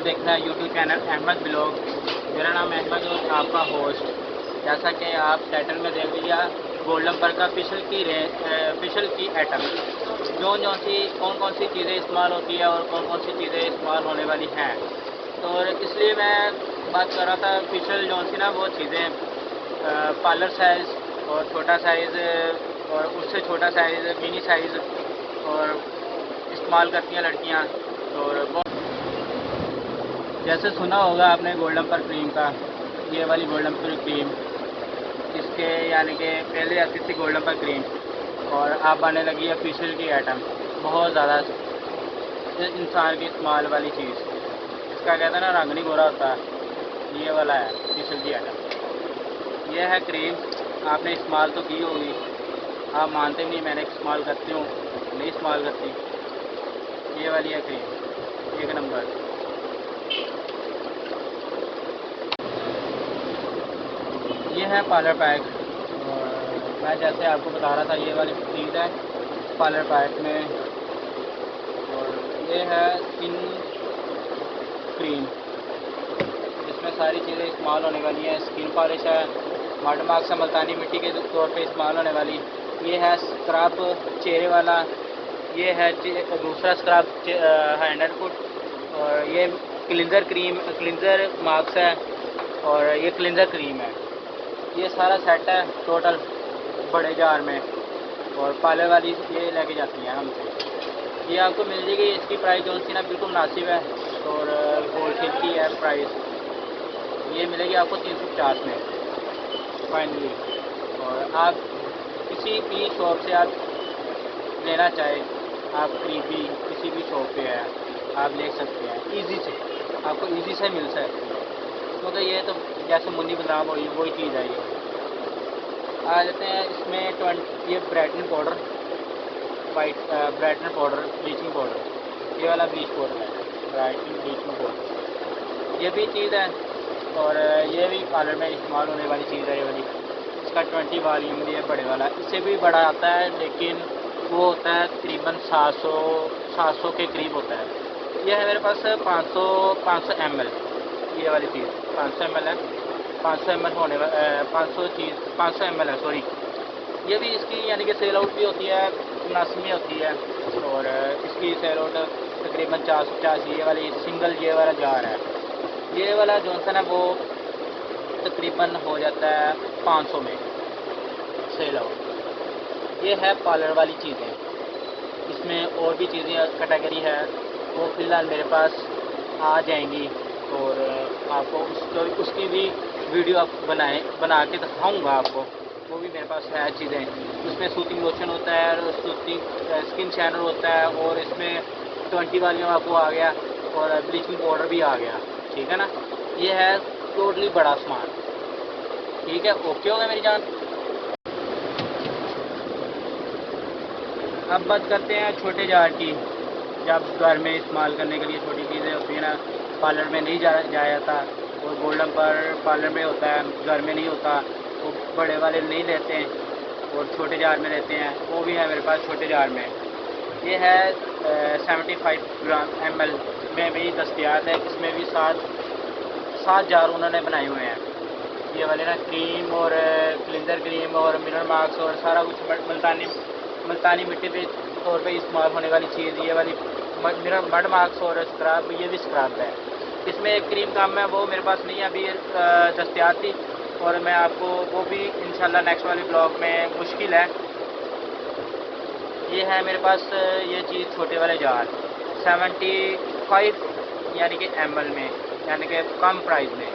आप देख रहे हैं यूट्यूब चैनल अहमद ब्लॉग। मेरा नाम अहमद और आपका होस्ट। जैसा कि आप टाइटल में देख लिया, गोल्डन पर का फिशल की आइटम कौन कौन सी चीज़ें इस्तेमाल होती है और कौन कौन सी चीज़ें इस्तेमाल होने वाली हैं। तो इसलिए मैं बात कर रहा था फिशल सी ना वो चीज़ें पार्लर साइज़ और छोटा साइज़ और उससे छोटा साइज़ मिनी साइज़ और इस्तेमाल करती हैं लड़कियाँ। और जैसे सुना होगा आपने गोल्डन पर क्रीम का, ये वाली गोल्डन पर क्रीम, इसके यानी कि पहले आती थी गोल्डन पर क्रीम और अब आने लगी है फिशल की आइटम। बहुत ज़्यादा इंसान के इस्तेमाल वाली चीज़, इसका कहते हैं ना रंग नहीं गोरा होता, ये वाला है फिशल की आइटम। ये है क्रीम, आपने इस्तेमाल तो की होगी, आप मानते नहीं मैंने इस्तेमाल करती हूँ, नहीं इस्तेमाल करती। ये वाली है क्रीम, एक नंबर। ये है पार्लर पैक, और मैं जैसे आपको बता रहा था ये वाली चीज़ है पार्लर पैक में। और ये है स्किन क्रीम, इसमें सारी चीज़ें इस्तेमाल होने वाली हैं। स्किन पॉलिश है, मड मार्क से मुल्तानी मिट्टी के तौर पे इस्तेमाल होने वाली। ये है स्क्रब चेहरे वाला, ये है दूसरा स्क्रब हैंड एंड फुट, और ये क्लिनज़र क्रीम, क्लिनज़र मार्क्स है, और ये क्लिनज़र क्रीम है। ये सारा सेट है टोटल बड़े जार में, और पार्लर वाली ये लेके जाती हैं हमसे। ये आपको मिल जाएगी, इसकी प्राइस जो सी ना बिल्कुल मुनासिब है और होल सेल की है प्राइस। ये मिलेगी आपको 350 में फाइनली। और आप किसी भी शॉप से आप लेना चाहे, आप करीबी किसी भी शॉप पे है आप ले सकते हैं ईज़ी से, आपको ईज़ी से मिल सकती है। क्योंकि ये तो जैसे मुन्नी बदाम हो वही चीज़ है। ये आ जाते हैं इसमें ये brightening powder, white brightening powder, bleaching powder, ये वाला ब्लीच पाउडर है, ब्राइटनिंग ब्लीचिंग पाउडर, ये भी चीज़ है। और ये भी पार्लर में इस्तेमाल होने वाली चीज़ है ये वाली। इसका 20 वॉल्यूम भी है बड़े वाला, इससे भी बड़ा आता है लेकिन वो होता है तकरीबन 700 के करीब होता है। ये है मेरे पास 500 ml, ये वाली चीज़ 500 ml है। 500 ml होने 500 ml है, सॉरी। ये भी इसकी यानी कि सेल आउट भी होती है, मुनासिब में होती है। और इसकी सेल आउट तकरीबन 450, ये वाली सिंगल ये वाला जार है। ये वाला जॉनसन है वो तकरीबन हो जाता है 500 में सेल आउट। ये है पार्लर वाली चीज़ें, इसमें और भी चीज़ें कैटेगरी है, वो फ़िलहाल मेरे पास आ जाएंगी और आपको उसकी भी वीडियो आप बना के दिखाऊँगा आपको। वो भी मेरे पास है चीज़ें। उसमें सूथिंग लोशन होता है और स्किन शाइनर होता है, और इसमें 20 वाली आपको आ गया, और ब्लीचिंग पाउडर भी आ गया, ठीक है ना। ये है टोटली बड़ा सामान, ठीक है। ओके हो गया मेरी जान। अब बात करते हैं छोटे जार की। जब घर में इस्तेमाल करने के लिए छोटी चीज़ें होती हैं ना, पार्लर में नहीं जाया जाता, और गोल्डन पर पार्लर में होता है, घर में नहीं होता, वो बड़े वाले नहीं लेते हैं और छोटे जार में लेते हैं। वो भी है मेरे पास छोटे जार में। ये है 75 ml में भी दस्तियाब है। इसमें भी 7 जार उन्होंने बनाए हुए हैं। ये वाले ना क्रीम और क्लिनजर क्रीम और मिनरल मार्क्स और सारा कुछ मुल्तानी मिट्टी के तौर पे इस्तेमाल होने वाली चीज़। ये वाली मड मार्क्स और स्क्रब, ये भी स्क्रब है। इसमें एक क्रीम काम है, वो मेरे पास नहीं है अभी, दस्तियाब थी, और मैं आपको वो भी इंशाल्लाह नेक्स्ट वाले ब्लॉग में मुश्किल है। ये है मेरे पास ये चीज़ छोटे वाले जार 75 यानी कि ml में, यानी कि कम प्राइस में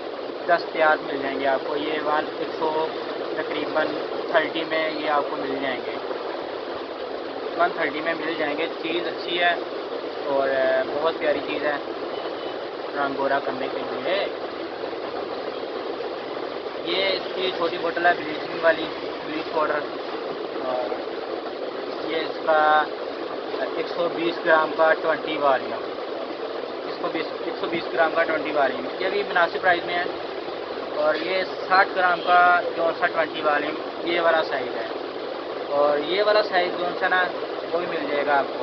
दस्तियाब मिल जाएंगे आपको। ये 100 तकरीबन 30 में ये आपको मिल जाएंगे, 130 में मिल जाएंगे। चीज़ अच्छी है और बहुत प्यारी चीज़ है रंग गोरा करने के लिए। ये इसकी छोटी बोतल है ब्लीचिंग वाली, ब्लीच पाउडर, और ये इसका 120 ग्राम का 20 वॉल्यूम, 120 ग्राम का 20 वॉल्यूम, ये भी मुनासिब प्राइस में है। और ये 60 ग्राम का जो सा 20 वॉल्यूम, ये वाला साइज़ है। और ये वाला साइज़ जो सा ना वो भी मिल जाएगा आपको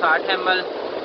60 ml.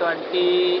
20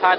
7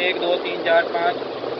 1 2 3 4